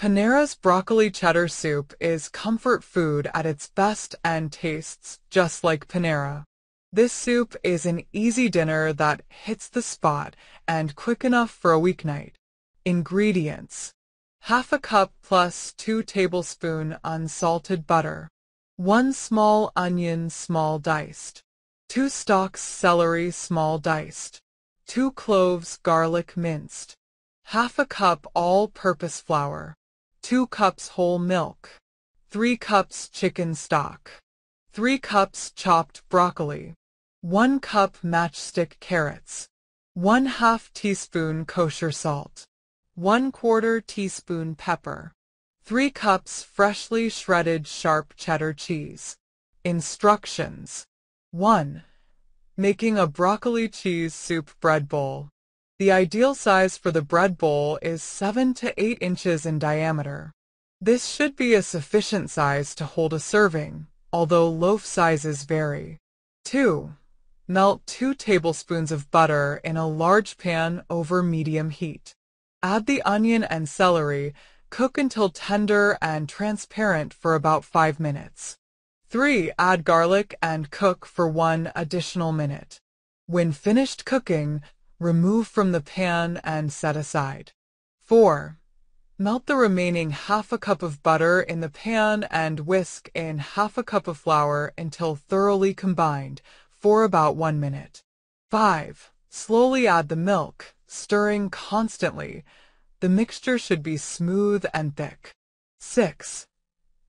Panera's broccoli cheddar soup is comfort food at its best and tastes just like Panera. This soup is an easy dinner that hits the spot and quick enough for a weeknight. Ingredients: half a cup plus 2 tablespoons unsalted butter, 1 small onion small diced, 2 stalks celery small diced, 2 cloves garlic minced, half a cup all-purpose flour, 2 cups whole milk, 3 cups chicken stock, 3 cups chopped broccoli, 1 cup matchstick carrots, 1/2 teaspoon kosher salt, 1/4 teaspoon pepper, 3 cups freshly shredded sharp cheddar cheese. Instructions: 1. Making a broccoli cheese soup bread bowl. The ideal size for the bread bowl is 7 to 8 inches in diameter. This should be a sufficient size to hold a serving, although loaf sizes vary. 2. Melt 2 tablespoons of butter in a large pan over medium heat. Add the onion and celery, cook until tender and transparent for about 5 minutes. 3. Add garlic and cook for 1 additional minute. When finished cooking, remove from the pan and set aside. 4. Melt the remaining half a cup of butter in the pan and whisk in half a cup of flour until thoroughly combined for about 1 minute. 5. Slowly add the milk, stirring constantly. The mixture should be smooth and thick. 6.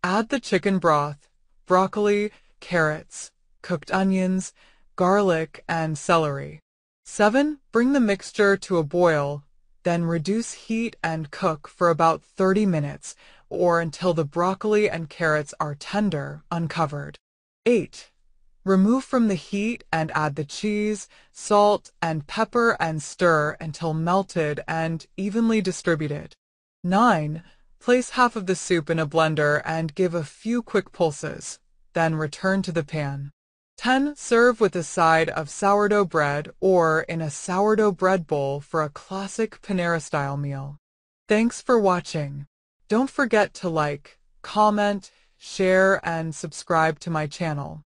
Add the chicken broth, broccoli, carrots, cooked onions, garlic, and celery. 7. Bring the mixture to a boil, then reduce heat and cook for about 30 minutes or until the broccoli and carrots are tender, uncovered. 8. Remove from the heat and add the cheese, salt, and pepper and stir until melted and evenly distributed. 9. Place half of the soup in a blender and give a few quick pulses, then return to the pan. 10. Serve with a side of sourdough bread or in a sourdough bread bowl for a classic Panera-style meal. Thanks for watching. Don't forget to like, comment, share, and subscribe to my channel.